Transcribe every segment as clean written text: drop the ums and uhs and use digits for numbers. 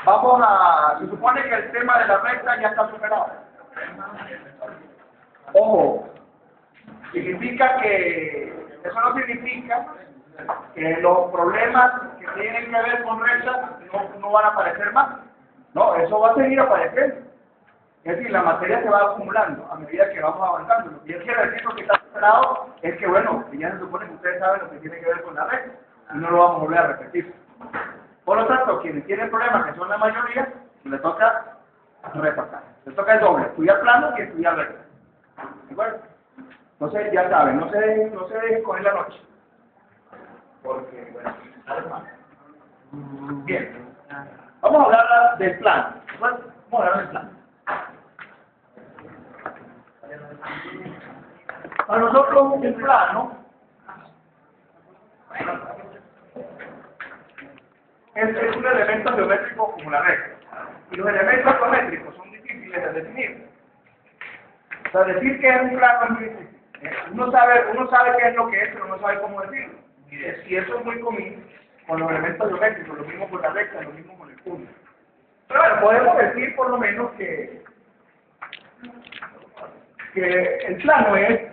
Se supone que el tema de la recta ya está superado. Ojo, eso no significa que los problemas que tienen que ver con rectas no van a aparecer más. No, eso va a seguir apareciendo. Es decir, la materia se va acumulando a medida que vamos avanzando. Lo que yo quiero decir, lo que está superado, es que, bueno, que ya se supone que ustedes saben lo que tiene que ver con la recta y no lo vamos a volver a repetir. Por lo tanto, quienes tienen problemas, que son la mayoría, les toca repasar. Les toca el doble, estudiar plano y estudiar recta. ¿De acuerdo? Entonces, ya saben, no se dejen coger la noche. Porque, bueno, bien. Vamos a hablar del plano. Bueno, vamos a hablar del plano. Para nosotros, un plano es un elemento geométrico como la recta. Y los elementos geométricos son difíciles de definir. O sea, decir que es un plano es muy difícil. Uno sabe qué es lo que es, pero no sabe cómo decirlo. Y eso es muy común con los elementos geométricos, lo mismo con la recta, lo mismo con el punto. Pero bueno, podemos decir por lo menos que el plano es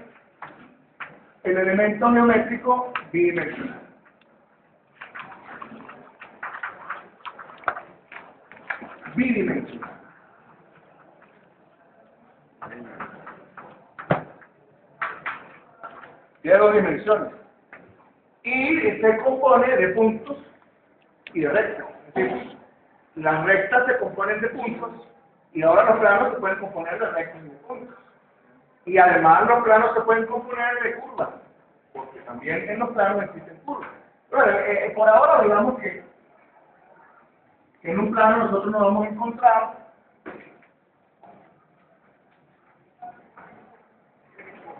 el elemento geométrico bidimensional. Bidimensional. Tiene dos dimensiones. Y se compone de puntos y de rectas. Es decir, las rectas se componen de puntos y ahora los planos se pueden componer de rectas y de puntos. Y además los planos se pueden componer de curvas, porque también en los planos existen curvas. Bueno, por ahora digamos que en un plano nosotros nos vamos a encontrar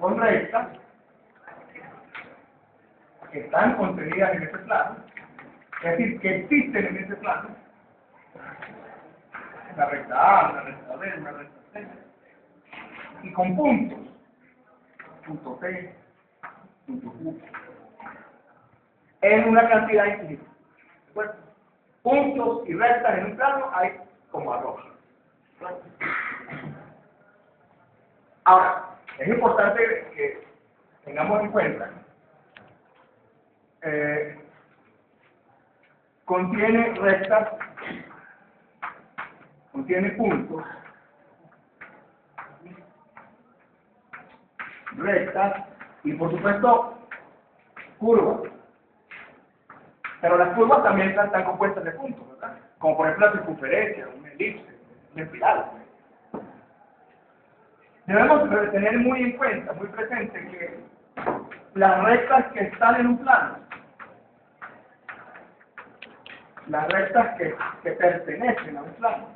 con rectas que están contenidas en ese plano, es decir, que existen en ese plano, la recta A, la recta B, la recta C, y con puntos, punto P, punto Q, en una cantidad infinita. Bueno, puntos y rectas en un plano hay como arroz. Ahora, es importante que tengamos en cuenta contiene rectas, contiene puntos, rectas y por supuesto curvas. Pero las curvas también están compuestas de puntos, ¿verdad? Como por ejemplo la circunferencia, una elipse, una espiral. Debemos tener muy en cuenta, muy presente que las rectas que están en un plano, las rectas que pertenecen a un plano,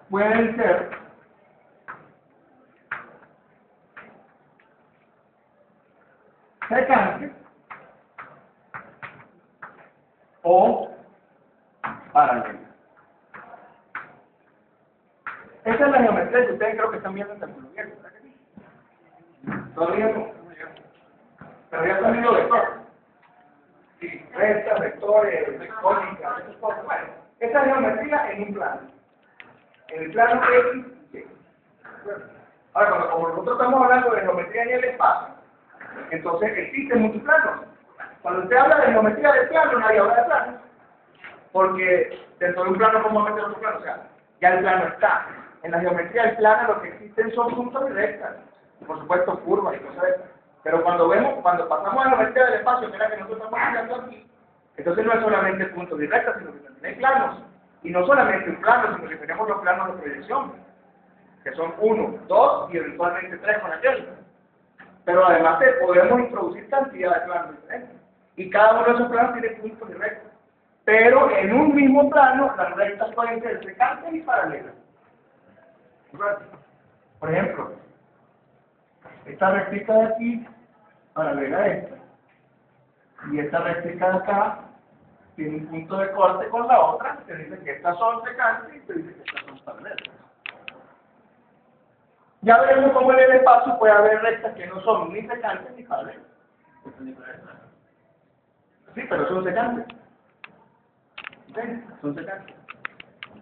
pueden ser secantes o paralelas. Esa es la geometría que ustedes creo que están viendo en cálculo viejo, ¿verdad que sí? Todavía no. Pero ya están viendo vectores. Sí, rectas, vectores, cónicas, esas cosas. Bueno, esa es geometría en un plano. En el plano X y Y. Ahora, como nosotros estamos hablando de geometría en el espacio, entonces existen muchos planos. Cuando usted habla de geometría de plano, nadie habla de planos. Porque dentro de un plano, ¿cómo meter otro plano? O sea, ya el plano está. En la geometría del plano lo que existen son puntos y rectas. Y por supuesto curvas y cosas de esas. Pero cuando pasamos a la geometría del espacio, que es la que nosotros estamos hablando aquí, entonces no es solamente puntos y rectas, sino que también hay planos. Y no solamente un plano, sino que tenemos los planos de proyección, que son 1, 2 y eventualmente 3 con aquel. Pero además podemos introducir cantidad de planos diferentes. Y cada uno de esos planos tiene puntos y rectas. Pero en un mismo plano, las rectas pueden ser secantes y paralelas. Por ejemplo, esta rectica de aquí, paralela a esta. Y esta rectica de acá tiene un punto de corte con la otra, te dice que estas son secantes y te dice que estas son paralelas. Ya veremos cómo en el espacio puede haber rectas que no son ni secantes ni paralelas. Sí, pero son secantes. ¿Ok? Son secantes.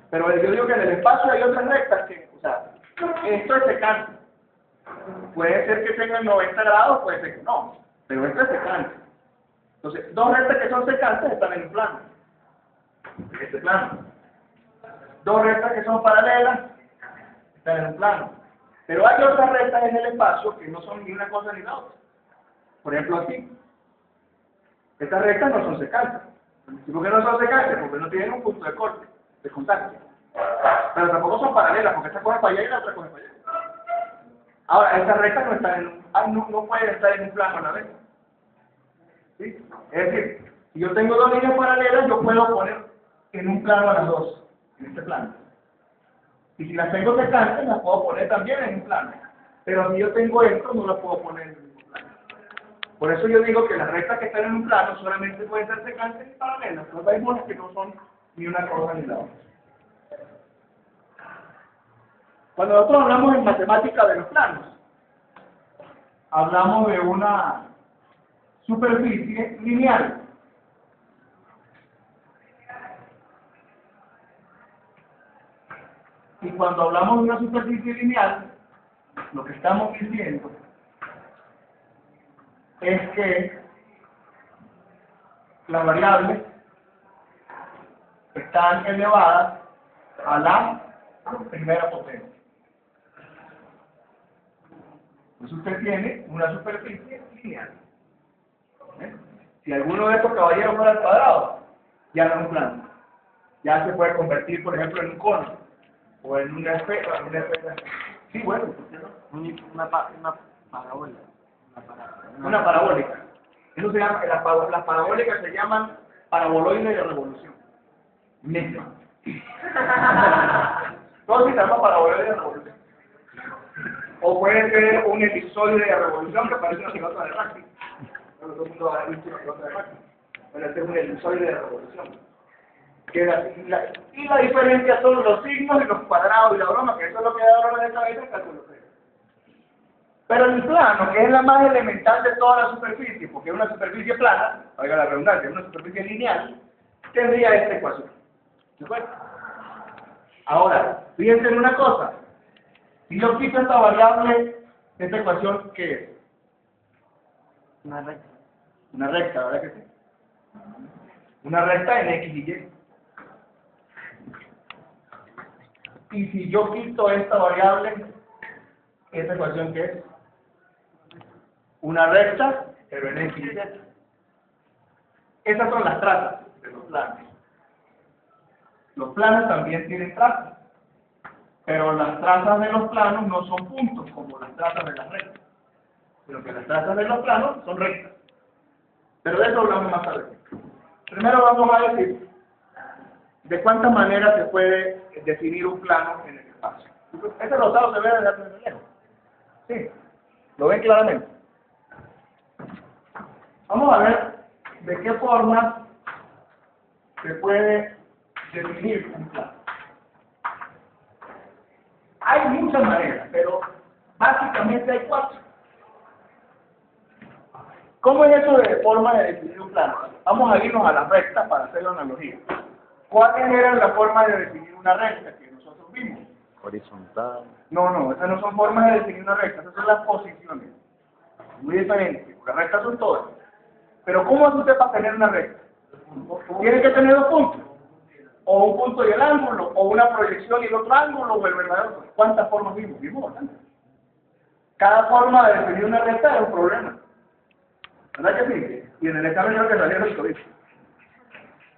Pero yo digo que en el espacio hay otras rectas que, o sea, esto es secante. Puede ser que tengan 90 grados, puede ser que no. Pero esto es secante. Entonces, dos rectas que son secantes están en un plano. Este plano. Dos rectas que son paralelas están en un plano. Pero hay otras rectas en el espacio que no son ni una cosa ni la otra. Por ejemplo, aquí. Estas rectas no son secantes. ¿Y por qué no son secantes? Porque no tienen un punto de corte, de contacto. Pero tampoco son paralelas, porque esta coge para allá y la otra coge para allá. Ahora, estas rectas no están no pueden estar en un plano a la vez. ¿Sí? Es decir, si yo tengo dos líneas paralelas, yo puedo poner en un plano a las dos, en este plano. Y si las tengo secantes, las puedo poner también en un plano. Pero si yo tengo esto, no las puedo poner en un plano. Por eso yo digo que las rectas que están en un plano solamente pueden ser secantes y paralelas. Pero hay unas que no son ni una cosa ni la otra. Cuando nosotros hablamos en matemática de los planos, hablamos de una superficie lineal. Y cuando hablamos de una superficie lineal, lo que estamos diciendo es que las variables están elevadas a la primera potencia. Entonces usted tiene una superficie lineal. Si alguno de estos caballeros fuera al cuadrado, ya no es un plano. Ya se puede convertir, por ejemplo, en un cono. O en una esfera. Sí, bueno, ¿por qué no? Una parábola. Una parabólica. Eso se llama, las parabólicas se llaman paraboloides de revolución. Misma. Todo se llama paraboloide de revolución. O puede ser un elipsoide de revolución que parece una pelota de rugby. Todo el mundo ha visto una pelota de rugby. Bueno, este es un elipsoide de revolución. Y la diferencia son los signos y los cuadrados y la broma, que eso es lo que da dolor de cabeza en cálculo 3. Pero el plano, que es la más elemental de toda la superficie, porque es una superficie plana, oiga la redundancia, es una superficie lineal, tendría esta ecuación. ¿De acuerdo? Ahora, fíjense en una cosa. Si yo quito esta variable, esta ecuación, ¿qué es? Una recta. Una recta, ¿verdad que sí? Una recta en X y Y. Y si yo quito esta variable, ¿esta ecuación qué es? Una recta, pero en X y Z. Esas son las trazas de los planos. Los planos también tienen trazas, pero las trazas de los planos no son puntos como las trazas de las rectas, sino que las trazas de los planos son rectas. Pero de eso hablamos más tarde. Primero vamos a decir de cuántas maneras se puede definir un plano en el espacio. Este rosado se ve desde lejos. Sí, lo ven claramente. Vamos a ver de qué forma se puede definir un plano. Hay muchas maneras, pero básicamente hay 4. ¿Cómo es eso de forma de definir un plano? Vamos a irnos a las rectas para hacer la analogía. ¿Cuáles eran las formas de definir una recta que nosotros vimos? Horizontal. No, esas no son formas de definir una recta, esas son las posiciones. Muy diferente, porque rectas son todas. Pero ¿cómo hace usted para tener una recta? Tiene que tener 2 puntos. O un punto y el ángulo, o una proyección y el otro ángulo, o el verdadero. ¿Cuántas formas vimos? Vimos bastantes. Cada forma de definir una recta es un problema. ¿Verdad que sí? Y en el examen creo que salieron el código.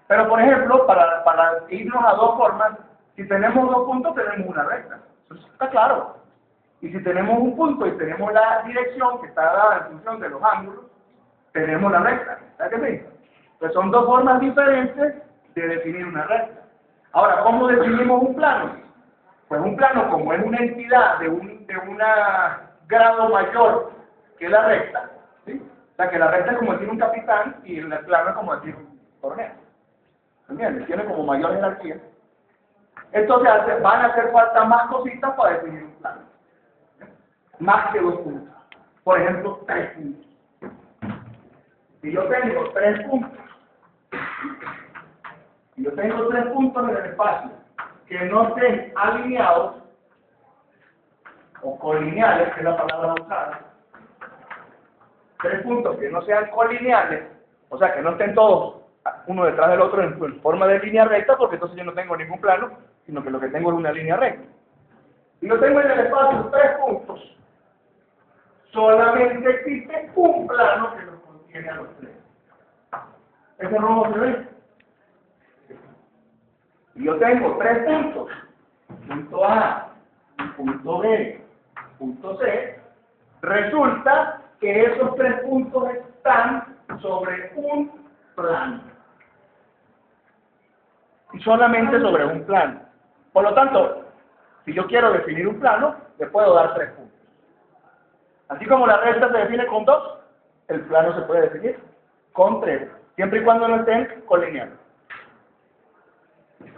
Pero, por ejemplo, para irnos a 2 formas, si tenemos 2 puntos, tenemos una recta. Eso está claro. Y si tenemos un punto y tenemos la dirección que está dada en función de los ángulos, tenemos la recta. ¿Verdad que sí? Pues son 2 formas diferentes de definir una recta. Ahora, ¿cómo definimos un plano? Pues un plano, como es una entidad de un grado mayor que la recta, ¿sí? O sea, que la recta es como decir un capitán y el plano es como decir un coronel. ¿Entiendes? Tiene como mayor jerarquía. Entonces van a hacer falta más cositas para definir un plano. Más que 2 puntos. Por ejemplo, 3 puntos. Si yo tengo 3 puntos, si yo tengo 3 puntos en el espacio que no estén alineados o colineales, que es la palabra usada, 3 puntos que no sean colineales, o sea, que no estén todos uno detrás del otro en forma de línea recta, porque entonces yo no tengo ningún plano, sino que lo que tengo es una línea recta. Si yo tengo en el espacio 3 puntos, solamente existe un plano que los contiene a los 3. ¿Ese rojo se ve? Y yo tengo 3 puntos, punto A, punto B, punto C, resulta que esos 3 puntos están sobre un plano. Y solamente sobre un plano. Por lo tanto, si yo quiero definir un plano, le puedo dar 3 puntos. Así como la recta se define con 2, el plano se puede definir con 3, siempre y cuando no estén colineados.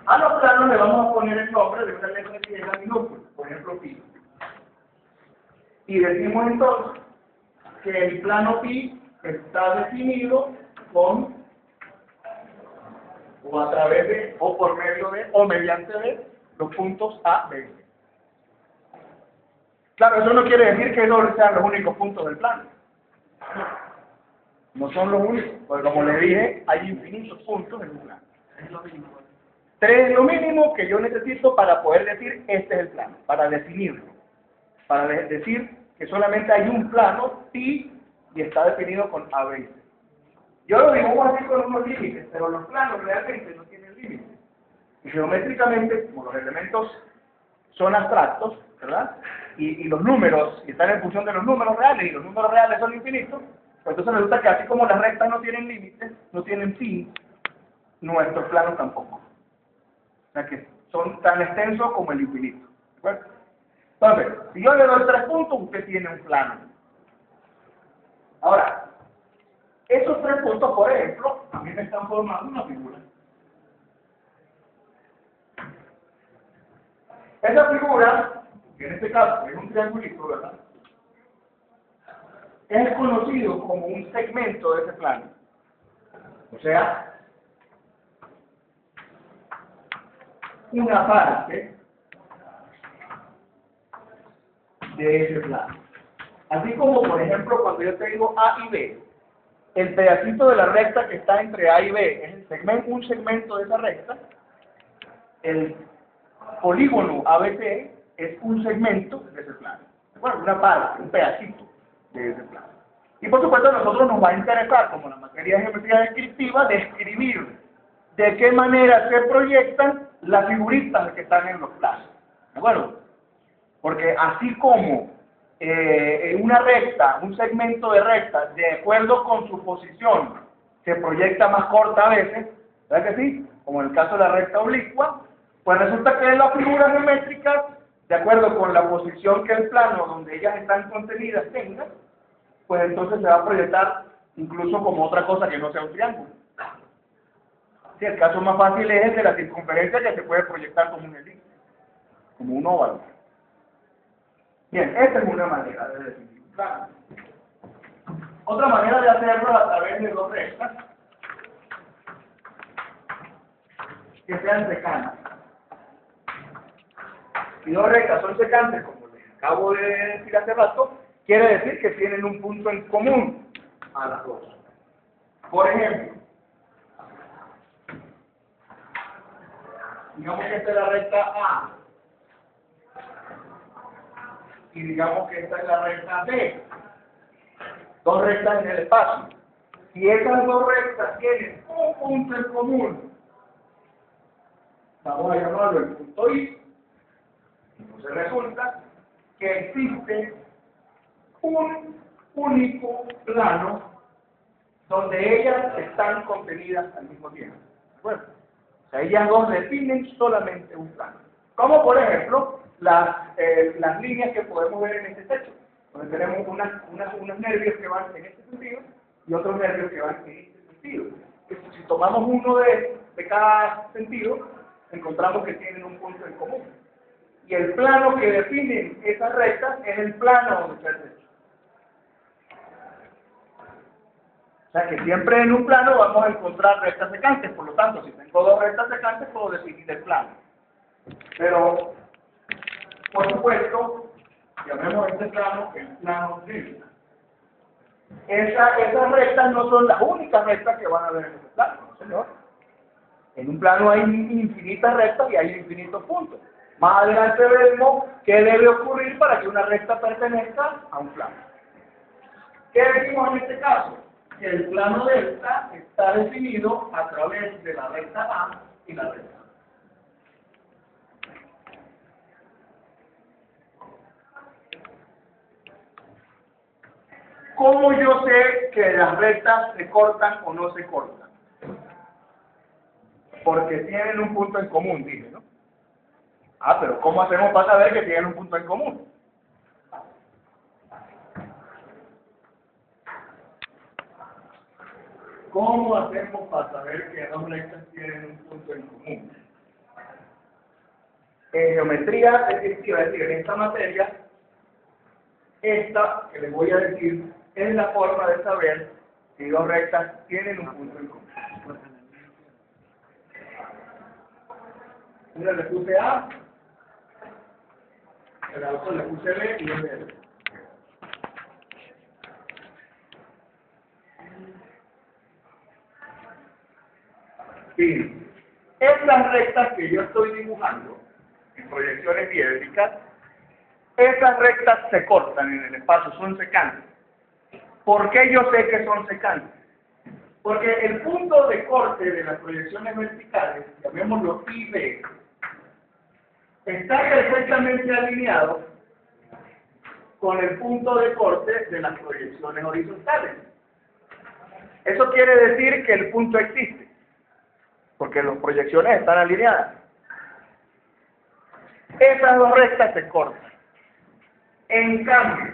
A los planos le vamos a poner el nombre de una letra griega minúscula, por ejemplo pi. Y decimos entonces que el plano pi está definido con, o a través de, o por medio de, o mediante de los puntos A, B. Claro, eso no quiere decir que esos sean los únicos puntos del plano. No son los únicos, porque como le dije, hay infinitos puntos en un plano. 3 es lo mínimo que yo necesito para poder decir este es el plano, para definirlo, para decir que solamente hay un plano pi y está definido con A, B y C. Yo lo dibujo así con unos límites, pero los planos realmente no tienen límites. Y geométricamente, como los elementos son abstractos, ¿verdad? Y los números, y están en función de los números reales, y los números reales son infinitos, pues entonces resulta que así como las rectas no tienen límites, no tienen fin, nuestros planos tampoco. O sea que son tan extensos como el infinito. ¿De acuerdo? Entonces, si yo le doy 3 puntos, usted tiene un plano. Ahora, esos 3 puntos, por ejemplo, a mí me están formando una figura. Esa figura, que en este caso es un triangulito, ¿verdad? Es conocido como un segmento de ese plano. O sea, una parte de ese plano. Así como, por ejemplo, cuando yo tengo A y B, el pedacito de la recta que está entre A y B es el segmento, un segmento de esa recta, el polígono ABC es un segmento de ese plano. Bueno, una parte, un pedacito de ese plano. Y por supuesto a nosotros nos va a interesar, como la materia de geometría descriptiva, describir de qué manera se proyectan las figuritas que están en los planos. ¿De acuerdo? Porque así como una recta, un segmento de recta, de acuerdo con su posición, se proyecta más corta a veces, ¿verdad que sí? Como en el caso de la recta oblicua, pues resulta que las figuras geométricas, de acuerdo con la posición que el plano donde ellas están contenidas tenga, pues entonces se va a proyectar incluso como otra cosa que no sea un triángulo. Sí, el caso más fácil es el de la circunferencia, que se puede proyectar como un elipse, como un óvalo. Bien, esta es una manera de definir un plano. Otra manera de hacerlo es a través de 2 rectas que sean secantes. Si 2 rectas son secantes, como les acabo de decir hace rato, quiere decir que tienen un punto en común a las 2. Por ejemplo, digamos que esta es la recta A y digamos que esta es la recta B. 2 rectas en el espacio. Si esas 2 rectas tienen un punto en común, vamos a llamarlo el punto I, entonces resulta que existe un único plano donde ellas están contenidas al mismo tiempo. ¿De acuerdo? O sea, ellas 2 definen solamente un plano. Como por ejemplo las líneas que podemos ver en este techo, donde tenemos unos nervios que van en este sentido y otros nervios que van en este sentido. Si tomamos uno de cada sentido, encontramos que tienen un punto en común. Y el plano que define esas rectas es el plano donde está el techo. sea que siempre en un plano vamos a encontrar rectas secantes, por lo tanto, si tengo dos rectas secantes, puedo definir el plano. Pero, por supuesto, llamemos este plano el plano libre. Esas rectas no son las únicas rectas que van a haber en ese plano, ¿no, señor? En un plano hay infinitas rectas y hay infinitos puntos. Más adelante veremos qué debe ocurrir para que una recta pertenezca a un plano. ¿Qué decimos en este caso? Que el plano delta está definido a través de la recta A y la recta B. ¿Cómo yo sé que las rectas se cortan o no se cortan? Porque tienen un punto en común, dije, ¿no? Ah, pero ¿cómo hacemos para saber que tienen un punto en común? ¿Cómo hacemos para saber que dos rectas tienen un punto en común? En geometría descriptiva, es decir, en esta materia, esta que les voy a decir es la forma de saber si dos rectas tienen un punto en común. Mira, le puse A, el otro le puse B y B. Sí. Estas rectas que yo estoy dibujando en proyecciones diédricas, esas rectas se cortan en el espacio, son secantes. ¿Por qué yo sé que son secantes? Porque el punto de corte de las proyecciones verticales, llamémoslo IB, está perfectamente alineado con el punto de corte de las proyecciones horizontales. Eso quiere decir que el punto existe, porque las proyecciones están alineadas. Esas dos rectas se cortan. En cambio,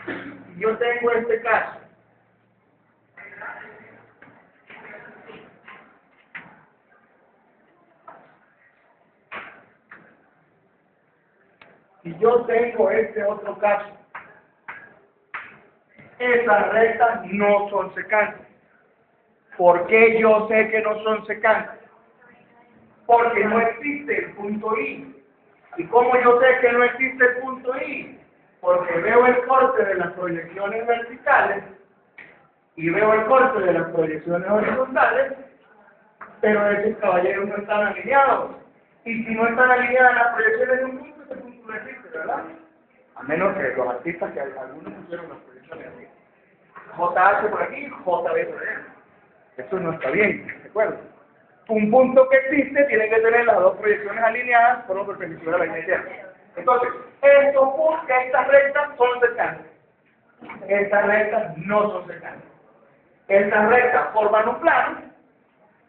si yo tengo este caso, si yo tengo este otro caso, esas rectas no son secantes. ¿Por qué yo sé que no son secantes? Porque no existe el punto I. ¿Y cómo yo sé que no existe el punto I? Porque veo el corte de las proyecciones verticales y veo el corte de las proyecciones horizontales, pero esos caballeros no están alineados. Y si no están alineadas las proyecciones de un punto, ese punto no existe, ¿verdad? A menos que los artistas, que algunos pusieron las proyecciones así. JH por aquí, JB por allá. Eso no está bien, ¿de acuerdo? Un punto que existe tiene que tener las dos proyecciones alineadas por lo perpendicular a la línea izquierda. Entonces, estas rectas son secantes. Estas rectas no son secantes. Estas rectas forman un plano,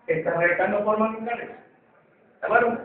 estas rectas no forman un plano. ¿De acuerdo?